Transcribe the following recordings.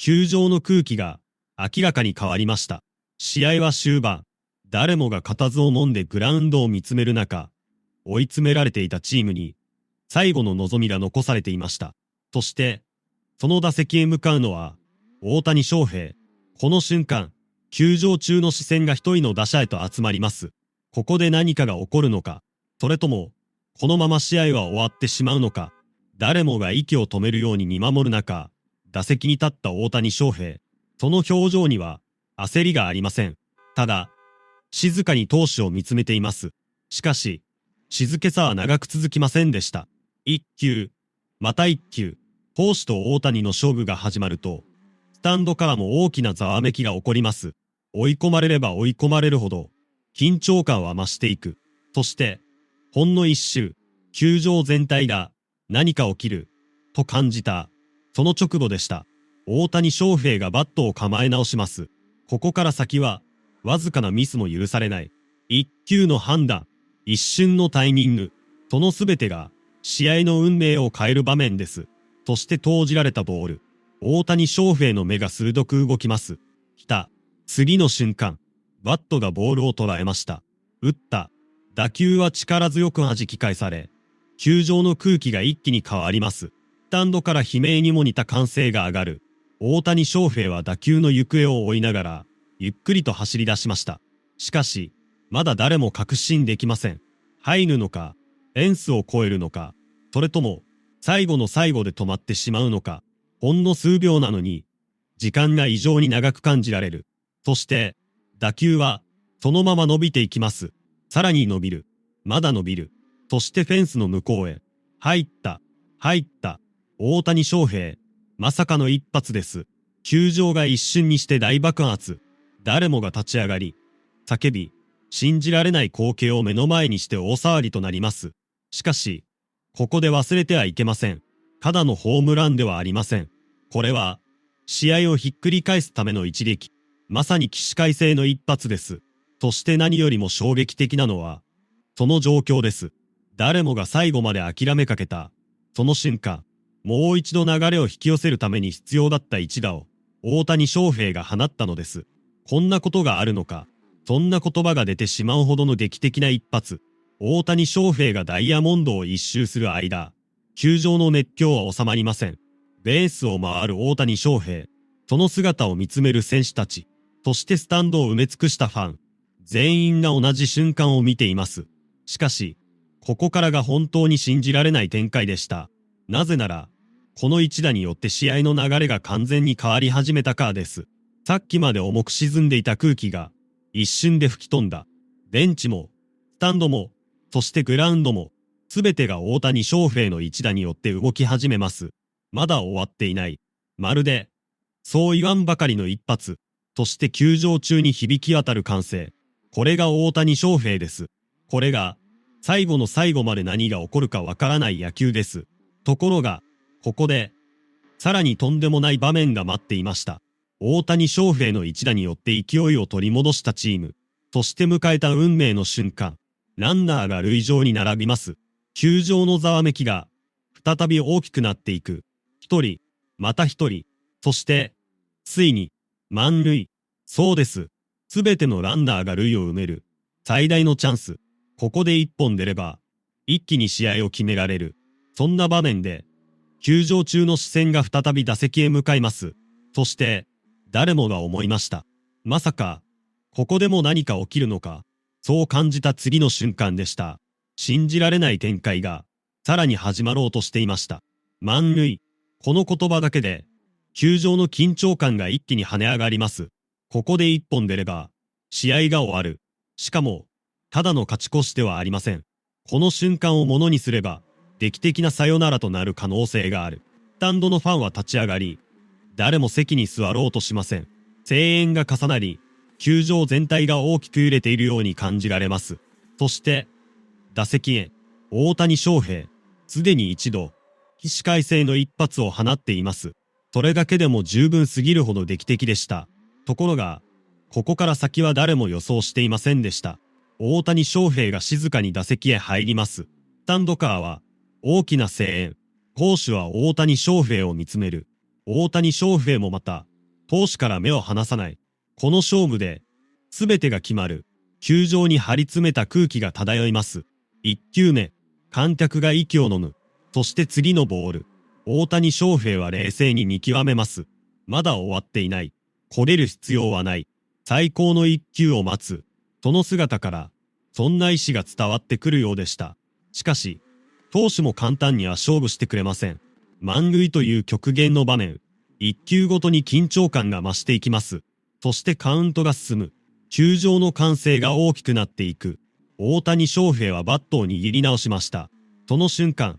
球場の空気が明らかに変わりました。試合は終盤、誰もが固唾を飲んでグラウンドを見つめる中、追い詰められていたチームに最後の望みが残されていました。そして、その打席へ向かうのは大谷翔平。この瞬間、球場中の視線が一人の打者へと集まります。ここで何かが起こるのか、それとも、このまま試合は終わってしまうのか、誰もが息を止めるように見守る中、打席に立った大谷翔平。その表情には焦りがありません。ただ、静かに投手を見つめています。しかし、静けさは長く続きませんでした。一球、また一球、投手と大谷の勝負が始まると、スタンドからも大きなざわめきが起こります。追い込まれれば追い込まれるほど、緊張感は増していく。そして、ほんの一周、球場全体が何か起きる、と感じた、その直後でした。大谷翔平がバットを構え直します。ここから先は、わずかなミスも許されない。一球の判断、一瞬のタイミング、その全てが、試合の運命を変える場面です。そして投じられたボール。大谷翔平の目が鋭く動きます。来た。次の瞬間、バットがボールを捉えました。打った。打球は力強く弾き返され、球場の空気が一気に変わります。スタンドから悲鳴にも似た歓声が上がる。大谷翔平は打球の行方を追いながら、ゆっくりと走り出しました。しかし、まだ誰も確信できません。入るのか、フェンスを越えるのか、それとも、最後の最後で止まってしまうのか、ほんの数秒なのに、時間が異常に長く感じられる。そして、打球は、そのまま伸びていきます。さらに伸びる。まだ伸びる。そしてフェンスの向こうへ。入った。入った。大谷翔平。まさかの一発です。球場が一瞬にして大爆発。誰もが立ち上がり、叫び、信じられない光景を目の前にして大騒ぎとなります。しかし、ここで忘れてはいけません。ただのホームランではありません。これは、試合をひっくり返すための一撃。まさに起死回生の一発です。そして何よりも衝撃的なのは、その状況です。誰もが最後まで諦めかけた。その瞬間、もう一度流れを引き寄せるために必要だった一打を、大谷翔平が放ったのです。こんなことがあるのか。そんな言葉が出てしまうほどの劇的な一発。大谷翔平がダイヤモンドを一周する間、球場の熱狂は収まりません。ベースを回る大谷翔平。その姿を見つめる選手たち。そしてスタンドを埋め尽くしたファン。全員が同じ瞬間を見ています。しかし、ここからが本当に信じられない展開でした。なぜなら、この一打によって試合の流れが完全に変わり始めたからです。さっきまで重く沈んでいた空気が、一瞬で吹き飛んだ。ベンチも、スタンドも、そしてグラウンドも、すべてが大谷翔平の一打によって動き始めます。まだ終わっていない。まるで、そう言わんばかりの一発。そして球場中に響き渡る歓声。これが大谷翔平です。これが、最後の最後まで何が起こるかわからない野球です。ところが、ここで、さらにとんでもない場面が待っていました。大谷翔平の一打によって勢いを取り戻したチーム。そして迎えた運命の瞬間。ランナーが塁上に並びます。球場のざわめきが、再び大きくなっていく。一人、また一人。そして、ついに、満塁。そうです。すべてのランナーが塁を埋める。最大のチャンス。ここで一本出れば、一気に試合を決められる。そんな場面で、球場中の視線が再び打席へ向かいます。そして、誰もが思いました。まさか、ここでも何か起きるのか。そう感じた次の瞬間でした。信じられない展開が、さらに始まろうとしていました。満塁。この言葉だけで、球場の緊張感が一気に跳ね上がります。ここで一本出れば、試合が終わる。しかも、ただの勝ち越しではありません。この瞬間をものにすれば、劇的なサヨナラとなる可能性がある。スタンドのファンは立ち上がり、誰も席に座ろうとしません。声援が重なり、球場全体が大きく揺れているように感じられます。そして、打席へ、大谷翔平、すでに一度、起死回生の一発を放っています。それだけでも十分すぎるほど劇的でした。ところが、ここから先は誰も予想していませんでした。大谷翔平が静かに打席へ入ります。スタンドカーは、大きな声援。攻守は大谷翔平を見つめる。大谷翔平もまた、投手から目を離さない。この勝負で、すべてが決まる。球場に張り詰めた空気が漂います。1球目、観客が息を飲む。そして次のボール。大谷翔平は冷静に見極めます。まだ終わっていない。これる必要はない。最高の1球を待つ。その姿から、そんな意志が伝わってくるようでした。しかし、投手も簡単には勝負してくれません。満塁という極限の場面。1球ごとに緊張感が増していきます。そしてカウントが進む。球場の歓声が大きくなっていく。大谷翔平はバットを握り直しました。その瞬間、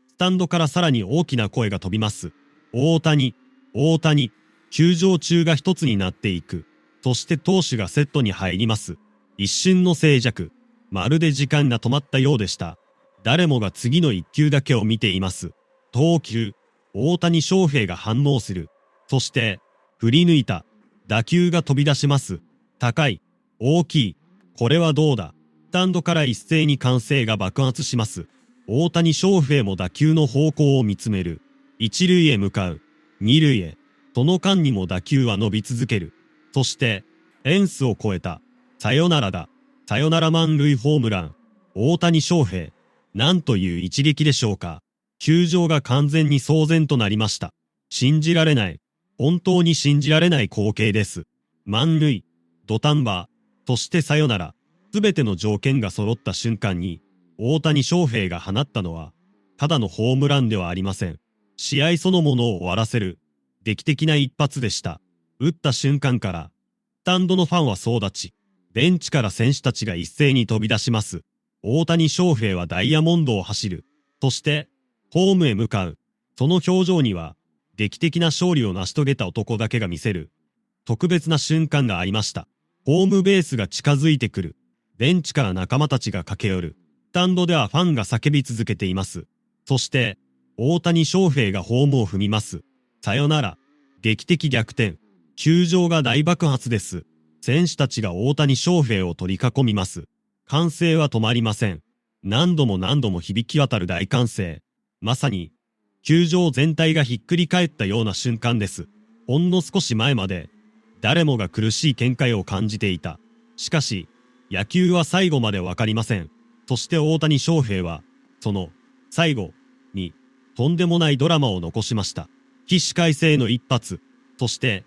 スタンドからさらに大きな声が飛びます。大谷、大谷、球場中が一つになっていく。そして投手がセットに入ります。一瞬の静寂。まるで時間が止まったようでした。誰もが次の一球だけを見ています。投球、大谷翔平が反応する。そして、振り抜いた。打球が飛び出します。高い、大きい。これはどうだ。スタンドから一斉に歓声が爆発します。大谷翔平も打球の方向を見つめる。一塁へ向かう。二塁へ。その間にも打球は伸び続ける。そして、フェンスを越えた。さよならだ。さよなら満塁ホームラン。大谷翔平。なんという一撃でしょうか。球場が完全に騒然となりました。信じられない。本当に信じられない光景です。満塁、土壇場、そしてさよなら。すべての条件が揃った瞬間に、大谷翔平が放ったのは、ただのホームランではありません。試合そのものを終わらせる、劇的な一発でした。打った瞬間から、スタンドのファンは総立ち、ベンチから選手たちが一斉に飛び出します。大谷翔平はダイヤモンドを走る。そして、ホームへ向かう。その表情には、劇的な勝利を成し遂げた男だけが見せる、特別な瞬間がありました。ホームベースが近づいてくる。ベンチから仲間たちが駆け寄る。スタンドではファンが叫び続けています。そして、大谷翔平がホームを踏みます。さよなら。劇的逆転。球場が大爆発です。選手たちが大谷翔平を取り囲みます。歓声は止まりません。何度も何度も響き渡る大歓声。まさに、球場全体がひっくり返ったような瞬間です。ほんの少し前まで、誰もが苦しい見解を感じていた。しかし、野球は最後までわかりません。そして大谷翔平は、その、最後、に、とんでもないドラマを残しました。起死回生の一発、そして、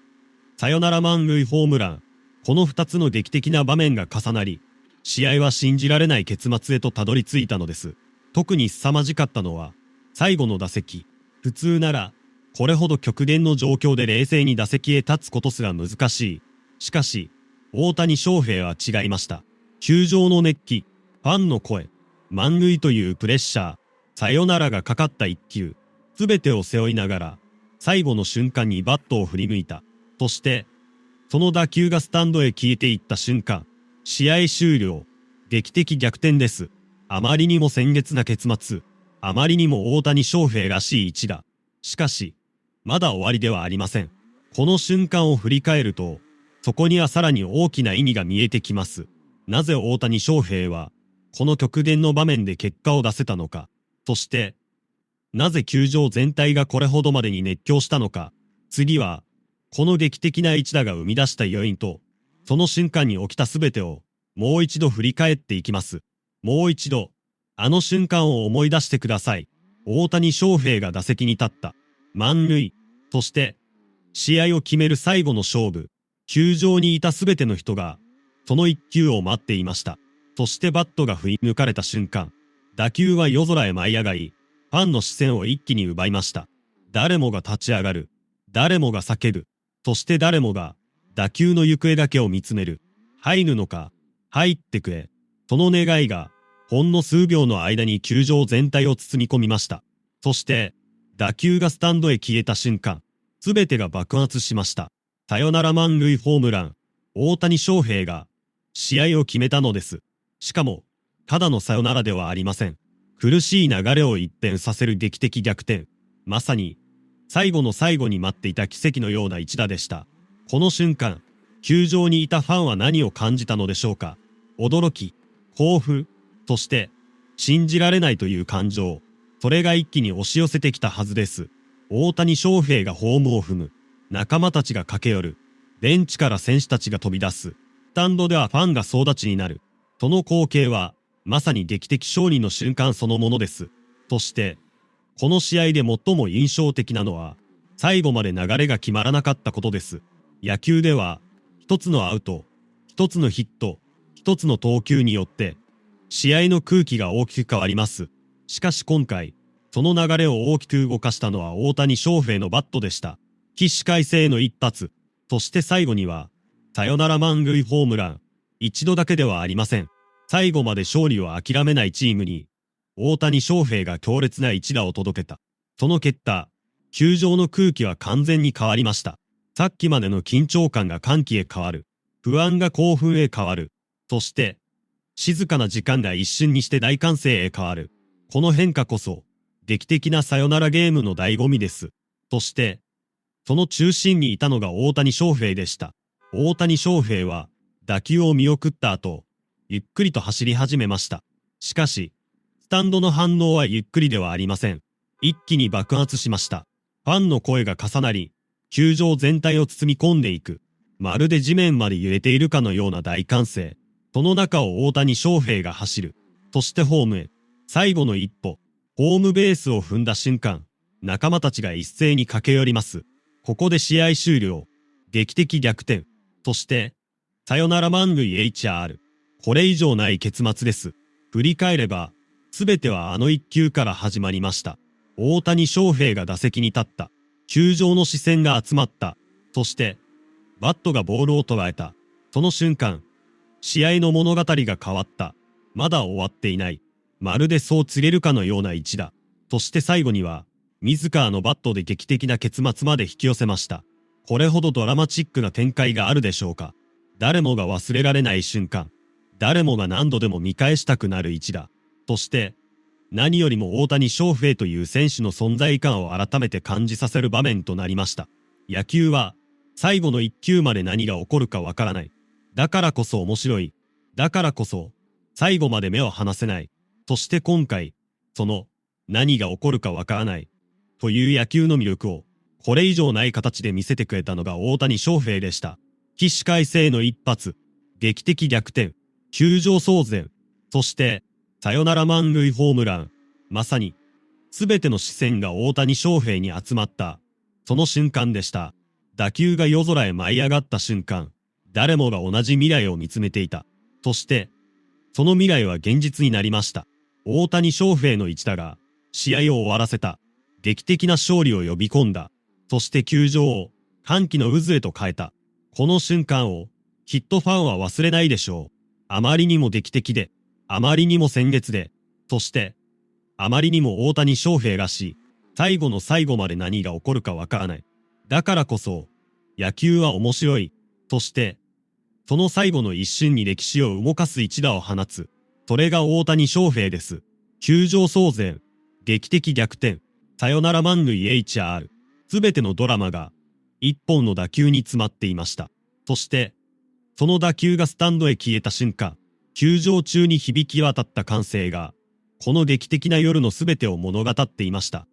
サヨナラ満塁ホームラン。この二つの劇的な場面が重なり、試合は信じられない結末へとたどり着いたのです。特に凄まじかったのは、最後の打席。普通なら、これほど極限の状況で冷静に打席へ立つことすら難しい。しかし、大谷翔平は違いました。球場の熱気、ファンの声、満塁というプレッシャー、サヨナラがかかった一球、すべてを背負いながら、最後の瞬間にバットを振り抜いた。そして、その打球がスタンドへ消えていった瞬間、試合終了、劇的逆転です。あまりにも鮮烈な結末、あまりにも大谷翔平らしい一打。しかし、まだ終わりではありません。この瞬間を振り返ると、そこにはさらに大きな意味が見えてきます。なぜ大谷翔平は、この極限の場面で結果を出せたのか。そして、なぜ球場全体がこれほどまでに熱狂したのか。次は、この劇的な一打が生み出した要因と、その瞬間に起きたすべてを、もう一度振り返っていきます。もう一度、あの瞬間を思い出してください。大谷翔平が打席に立った。満塁。そして、試合を決める最後の勝負。球場にいたすべての人が、その一球を待っていました。そしてバットが振り抜かれた瞬間、打球は夜空へ舞い上がり、ファンの視線を一気に奪いました。誰もが立ち上がる。誰もが叫ぶ。そして誰もが、打球の行方だけを見つめる。入るのか、入ってくれ。その願いが、ほんの数秒の間に球場全体を包み込みました。そして、打球がスタンドへ消えた瞬間、すべてが爆発しました。サヨナラ満塁ホームラン。大谷翔平が、試合を決めたのです。しかも、ただのサヨナラではありません。苦しい流れを一変させる劇的逆転。まさに、最後の最後に待っていた奇跡のような一打でした。この瞬間、球場にいたファンは何を感じたのでしょうか。驚き、興奮、そして、信じられないという感情。それが一気に押し寄せてきたはずです。大谷翔平がホームを踏む。仲間たちが駆け寄る。ベンチから選手たちが飛び出す。スタンドではファンが総立ちになる。その光景は、まさに劇的勝利の瞬間そのものです。そして、この試合で最も印象的なのは、最後まで流れが決まらなかったことです。野球では、一つのアウト、一つのヒット、一つの投球によって、試合の空気が大きく変わります。しかし今回、その流れを大きく動かしたのは大谷翔平のバットでした。起死回生の一発、そして最後には、サヨナラ満塁ホームラン。一度だけではありません。最後まで勝利を諦めないチームに、大谷翔平が強烈な一打を届けた。その結果、球場の空気は完全に変わりました。さっきまでの緊張感が歓喜へ変わる。不安が興奮へ変わる。そして、静かな時間が一瞬にして大歓声へ変わる。この変化こそ、劇的なサヨナラゲームの醍醐味です。そして、その中心にいたのが大谷翔平でした。大谷翔平は、打球を見送った後、ゆっくりと走り始めました。しかし、スタンドの反応はゆっくりではありません。一気に爆発しました。ファンの声が重なり、球場全体を包み込んでいく。まるで地面まで揺れているかのような大歓声。その中を大谷翔平が走る。そしてホームへ。最後の一歩。ホームベースを踏んだ瞬間、仲間たちが一斉に駆け寄ります。ここで試合終了。劇的逆転。そして、サヨナラ満塁 HR。これ以上ない結末です。振り返れば、すべてはあの一球から始まりました。大谷翔平が打席に立った。球場の視線が集まった。そして、バットがボールを捉えた。その瞬間、試合の物語が変わった。まだ終わっていない。まるでそう告げるかのような一打。そして最後には、自らのバットで劇的な結末まで引き寄せました。これほどドラマチックな展開があるでしょうか。誰もが忘れられない瞬間。誰もが何度でも見返したくなる一打。そして、何よりも大谷翔平という選手の存在感を改めて感じさせる場面となりました。野球は、最後の一球まで何が起こるかわからない。だからこそ面白い。だからこそ、最後まで目を離せない。そして今回、その、何が起こるかわからない。という野球の魅力を、これ以上ない形で見せてくれたのが大谷翔平でした。起死回生の一発、劇的逆転、球場騒然、そして、サヨナラ満塁ホームラン。まさに、すべての視線が大谷翔平に集まった。その瞬間でした。打球が夜空へ舞い上がった瞬間、誰もが同じ未来を見つめていた。そして、その未来は現実になりました。大谷翔平の一打が、試合を終わらせた。劇的な勝利を呼び込んだ。そして球場を、歓喜の渦へと変えた。この瞬間を、きっとファンは忘れないでしょう。あまりにも劇的で、あまりにも鮮烈で、そして、あまりにも大谷翔平らしい。最後の最後まで何が起こるかわからない。だからこそ、野球は面白い。そして、その最後の一瞬に歴史を動かす一打を放つ。それが大谷翔平です。球場騒然、劇的逆転、サヨナラ満塁 HR。すべてのドラマが、一本の打球に詰まっていました。そして、その打球がスタンドへ消えた瞬間、球場中に響き渡った歓声が、この劇的な夜のすべてを物語っていました。